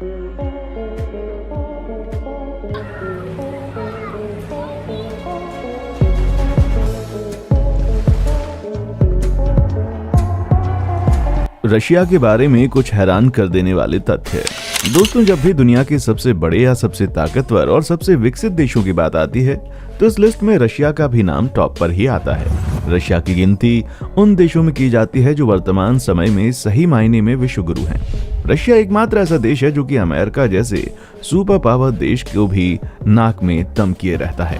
Russia के बारे में कुछ हैरान कर देने वाले तथ्य। दोस्तों, जब भी दुनिया के सबसे बड़े या सबसे ताकतवर और सबसे विकसित देशों की बात आती है तो इस लिस्ट में रशिया का भी नाम टॉप पर ही आता है। रशिया की गिनती उन देशों में की जाती है जो वर्तमान समय में सही मायने में विश्व गुरु हैं। रशिया एकमात्र ऐसा देश है जो कि अमेरिका जैसे सुपर पावर देश को भी नाक में दम किए रहता है।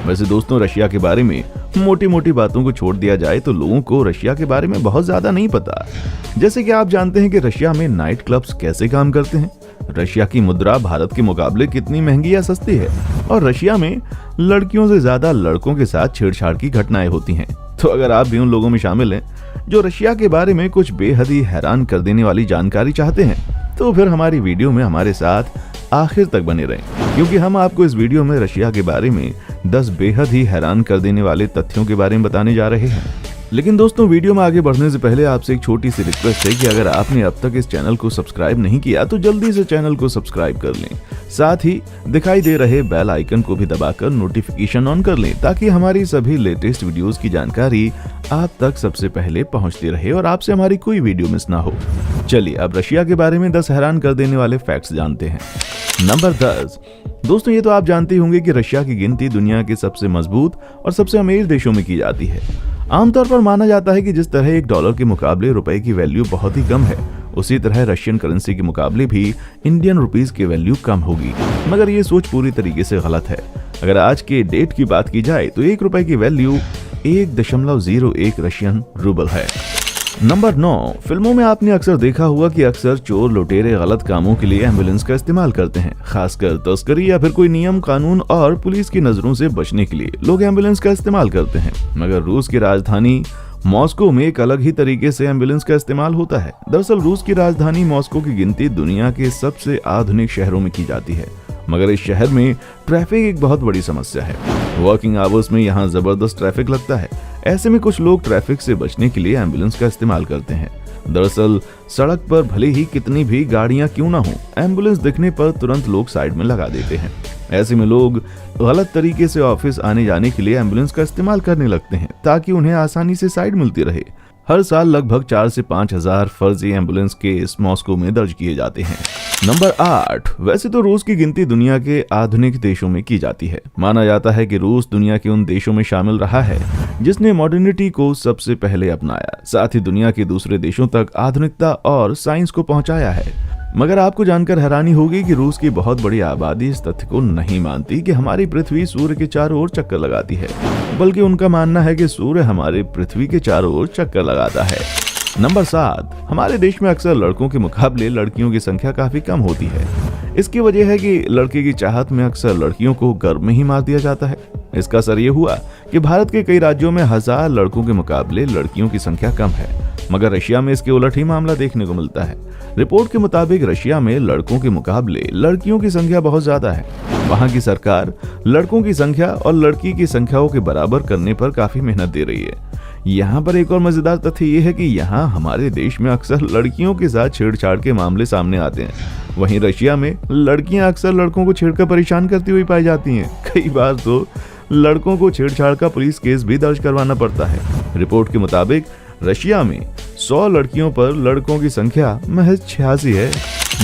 वैसे दोस्तों, रशिया के बारे में मोटी मोटी बातों को छोड़ दिया जाए तो लोगों को रशिया के बारे में बहुत ज्यादा नहीं पता। जैसे कि आप जानते हैं कि रशिया में नाइट क्लब्स कैसे काम करते हैं, रशिया की मुद्रा भारत के मुकाबले कितनी महंगी या सस्ती है, और रशिया में लड़कियों से ज्यादा लड़कों के साथ छेड़छाड़ की घटनाएं होती हैं। तो अगर आप भी उन लोगों में शामिल हैं जो रशिया के बारे में कुछ बेहद ही हैरान कर देने वाली जानकारी चाहते हैं, तो फिर हमारी वीडियो में हमारे साथ आखिर तक बने रहें, क्योंकि हम आपको इस वीडियो में रशिया के बारे में 10 बेहद ही हैरान कर देने वाले तथ्यों के बारे में बताने जा रहे हैं। लेकिन दोस्तों, वीडियो में आगे बढ़ने से पहले आपसे एक छोटी सी रिक्वेस्ट है कि अगर आपने अब तक इस चैनल को सब्सक्राइब नहीं किया तो जल्दी से चैनल को सब्सक्राइब कर लें। साथ ही दिखाई दे रहे बेल आइकन को भी दबाकर नोटिफिकेशन ऑन कर लें, ताकि हमारी सभी लेटेस्ट वीडियोस की जानकारी आप तक सबसे पहले पहुंचती रहे और आपसे हमारी कोई वीडियो मिस ना हो। चलिए अब रशिया के बारे में 10 हैरान कर देने वाले फैक्ट्स जानते हैं। नंबर 10। दोस्तों, ये तो आप जानते होंगे कि रशिया की गिनती दुनिया के सबसे मजबूत और सबसे अमीर देशों में की जाती है। आमतौर पर माना जाता है कि जिस तरह $1 के मुकाबले रुपए की वैल्यू बहुत ही कम है, उसी तरह रशियन करेंसी के मुकाबले भी इंडियन रुपीस की वैल्यू कम होगी। मगर ये सोच पूरी तरीके से गलत है। अगर आज के डेट की बात की जाए तो $1 की वैल्यू 1.01 रशियन रूबल है। नंबर 9। फिल्मों में आपने अक्सर देखा हुआ कि अक्सर चोर लुटेरे गलत कामों के लिए एम्बुलेंस का इस्तेमाल करते हैं, खासकर तस्करी या फिर कोई नियम कानून और पुलिस की नजरों से बचने के लिए लोग एम्बुलेंस का इस्तेमाल करते हैं। मगर रूस की राजधानी मॉस्को में एक अलग ही तरीके से एम्बुलेंस का इस्तेमाल होता है। दरअसल रूस की राजधानी मॉस्को की गिनती दुनिया के सबसे आधुनिक शहरों में की जाती है, मगर इस शहर में ट्रैफिक एक बहुत बड़ी समस्या है। वर्किंग आवर्स में यहाँ जबरदस्त ट्रैफिक लगता है। ऐसे में कुछ लोग ट्रैफिक से बचने के लिए एम्बुलेंस का इस्तेमाल करते हैं। दरअसल सड़क पर भले ही कितनी भी गाड़ियां क्यों ना हो, एम्बुलेंस दिखने पर तुरंत लोग साइड में लगा देते हैं। ऐसे में लोग गलत तरीके से ऑफिस आने जाने के लिए एम्बुलेंस का इस्तेमाल करने लगते हैं, ताकि उन्हें आसानी से साइड मिलती रहे। हर साल लगभग 4 से 5 हजार फर्जी एम्बुलेंस केस मॉस्को में दर्ज किए जाते हैं। नंबर 8। वैसे तो रूस की गिनती दुनिया के आधुनिक देशों में की जाती है। माना जाता है कि रूस दुनिया के उन देशों में शामिल रहा है जिसने मॉडर्निटी को सबसे पहले अपनाया, साथ ही दुनिया के दूसरे देशों तक आधुनिकता और साइंस को पहुंचाया है। मगर आपको जानकर हैरानी होगी कि रूस की बहुत बड़ी आबादी इस तथ्य को नहीं मानती कि हमारी पृथ्वी सूर्य के चारों ओर चक्कर लगाती है, बल्कि उनका मानना है कि सूर्य हमारे पृथ्वी के चारों ओर चक्कर लगाता है। नंबर 7। हमारे देश में अक्सर लड़कों के मुकाबले लड़कियों की संख्या काफी कम होती है। इसकी वजह है कि लड़के की चाहत में अक्सर लड़कियों को गर्भ में ही मार दिया जाता है। इसका असर ये हुआ कि भारत के कई राज्यों में 1000 लड़कों के मुकाबले लड़कियों की संख्या कम है, मगर रशिया में इसके उलट ही मामला देखने को मिलता है। रिपोर्ट के मुताबिक रशिया में लड़कों के मुकाबले लड़कियों की संख्या बहुत ज्यादा है। वहां की सरकार लड़कों की संख्या और लड़की की संख्याओं के बराबर करने पर काफी मेहनत दे रही है। यहाँ पर एक और मजेदार तथ्य ये है कि यहाँ हमारे देश में अक्सर लड़कियों के साथ छेड़छाड़ के मामले सामने आते हैं, वहीं रशिया में लड़कियां अक्सर लड़कों को छेड़कर परेशान करती हुई पाई जाती हैं। कई बार तो लड़कों को छेड़छाड़ का पुलिस केस भी दर्ज करवाना पड़ता है। रिपोर्ट के मुताबिक रशिया में 100 लड़कियों पर लड़कों की संख्या महज 86 है।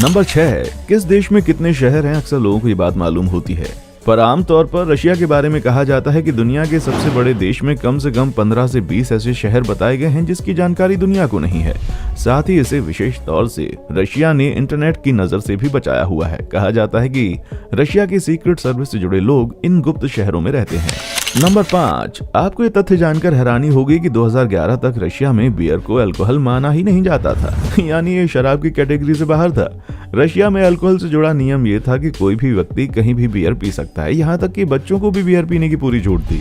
नंबर 6। किस देश में कितने शहर हैं, अक्सर लोगों को ये बात मालूम होती है, पर आमतौर पर रशिया के बारे में कहा जाता है कि दुनिया के सबसे बड़े देश में कम से कम 15 से 20 ऐसे शहर बताए गए हैं जिसकी जानकारी दुनिया को नहीं है। साथ ही इसे विशेष तौर से रशिया ने इंटरनेट की नजर से भी बचाया हुआ है। कहा जाता है कि रशिया की सीक्रेट सर्विस से जुड़े लोग इन गुप्त शहरों में रहते हैं। नंबर 5। आपको ये तथ्य जानकर हैरानी होगी कि 2011 तक रशिया में बियर को अल्कोहल माना ही नहीं जाता था, यानी ये शराब की कैटेगरी से बाहर था। रशिया में अल्कोहल से जुड़ा नियम ये था कि कोई भी व्यक्ति कहीं भी बियर पी सकता है, यहाँ तक कि बच्चों को भी बियर पीने की पूरी छूट थी।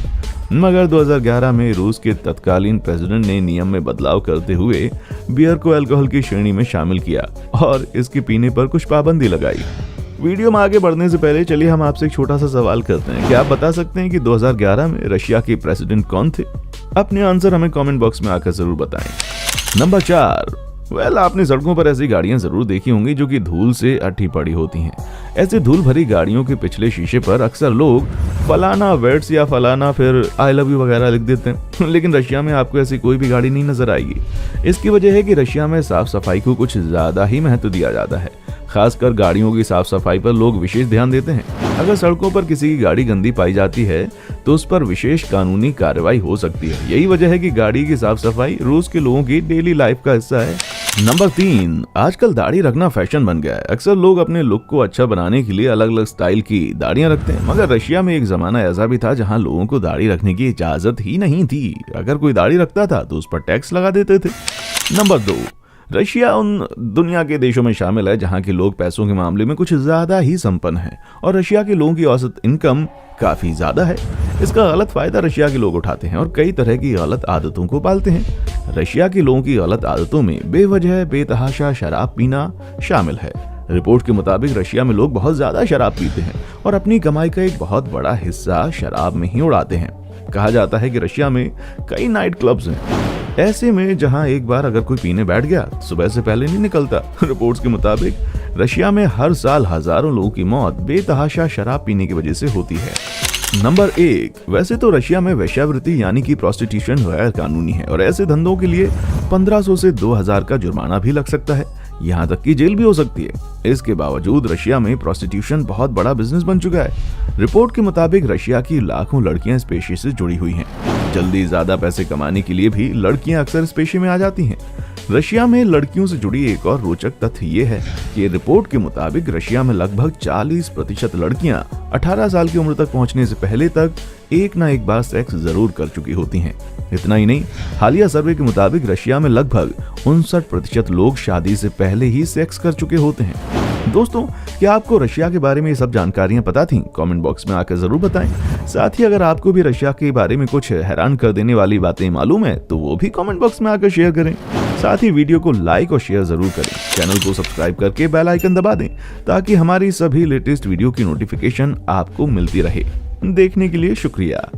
मगर 2011 में रूस के तत्कालीन प्रेसिडेंट ने नियम में बदलाव करते हुए बियर को अल्कोहल की श्रेणी में शामिल किया और इसके पीने पर कुछ पाबंदी लगाई। वीडियो में आगे बढ़ने से पहले चलिए हम आपसे एक छोटा सा सवाल करते हैं। क्या आप बता सकते हैं कि 2011 में रशिया के प्रेसिडेंट कौन थे? अपने आंसर हमें कमेंट बॉक्स में आकर जरूर बताएं। नंबर 4। आपने सड़कों पर ऐसी गाड़ियां जरूर देखी होंगी जो कि धूल से अठी पड़ी होती हैं। ऐसे धूल भरी गाड़ियों के पिछले शीशे पर अक्सर लोग फलाना वेट्स या फलाना फिर आई लव यू वगैरह लिख देते हैं। लेकिन रशिया में आपको ऐसी कोई भी गाड़ी नहीं नजर आएगी। इसकी वजह है कि रशिया में साफ सफाई को कुछ ज्यादा ही महत्व दिया जाता है। खासकर गाड़ियों की साफ सफाई पर लोग विशेष ध्यान देते हैं। अगर सड़कों पर किसी की गाड़ी गंदी पाई जाती है तो उस पर विशेष कानूनी कार्रवाई हो सकती है। यही वजह है कि गाड़ी की साफ सफाई रोज के लोगों की डेली लाइफ का हिस्सा है। नंबर 3, आजकल दाढ़ी रखना फैशन बन गया है। अक्सर लोग अपने लुक को अच्छा बनाने के लिए अलग अलग स्टाइल की दाढ़ियां रखते हैं। मगर रशिया में एक जमाना ऐसा भी था जहां लोगों को दाढ़ी रखने की इजाजत ही नहीं थी। अगर कोई दाढ़ी रखता था तो उस पर टैक्स लगा देते थे। नंबर 2, रशिया उन दुनिया के देशों में शामिल है जहां के लोग पैसों के मामले में कुछ ज्यादा ही संपन्न हैं और रशिया के लोगों की औसत इनकम काफी ज्यादा है। इसका गलत फायदा रशिया के लोग उठाते हैं और कई तरह की गलत आदतों को पालते हैं। रशिया के लोगों की गलत आदतों में बेवजह बेतहाशा शराब पीना शामिल है। रिपोर्ट के मुताबिक रशिया में लोग बहुत ज्यादा शराब पीते हैं और अपनी कमाई का एक बहुत बड़ा हिस्सा शराब में ही उड़ाते हैं। कहा जाता है कि रशिया में कई नाइट क्लब्स हैं ऐसे में जहां एक बार अगर कोई पीने बैठ गया सुबह से पहले नहीं निकलता। रिपोर्ट्स के मुताबिक रशिया में हर साल हजारों लोगों की मौत बेतहाशा शराब पीने की वजह से होती है। नंबर 1, वैसे तो रशिया में वेश्यावृत्ति यानी कि प्रोस्टिट्यूशन गैर कानूनी है और ऐसे धंधों के लिए 1500 से 2000 का जुर्माना भी लग सकता है। यहाँ तक कि जेल भी हो सकती है। इसके बावजूद रशिया में प्रोस्टिट्यूशन बहुत बड़ा बिजनेस बन चुका है। रिपोर्ट के मुताबिक रशिया की लाखों लड़कियां इस पेशे से जुड़ी हुई हैं। जल्दी ज्यादा पैसे कमाने के लिए भी लड़कियां अक्सर इस पेशे में आ जाती हैं। रशिया में लड़कियों से जुड़ी एक और रोचक तथ्य ये है कि रिपोर्ट के मुताबिक रशिया में लगभग 40% लड़कियां 18 साल की उम्र तक पहुंचने से पहले तक एक ना एक बार सेक्स जरूर कर चुकी होती हैं। इतना ही नहीं, हालिया सर्वे के मुताबिक रशिया में लगभग 59% लोग शादी से पहले ही सेक्स कर चुके होते हैं। दोस्तों, क्या आपको रशिया के बारे में ये सब जानकारियां पता थीं? कमेंट बॉक्स में आकर जरूर बताएं। साथ ही अगर आपको भी रशिया के बारे में कुछ हैरान कर देने वाली बातें मालूम है तो वो भी कमेंट बॉक्स में आकर शेयर करें। साथ ही वीडियो को लाइक और शेयर जरूर करें। चैनल को सब्सक्राइब करके बेल आइकन दबा दें ताकि हमारी सभी लेटेस्ट वीडियो की नोटिफिकेशन आपको मिलती रहे। देखने के लिए शुक्रिया।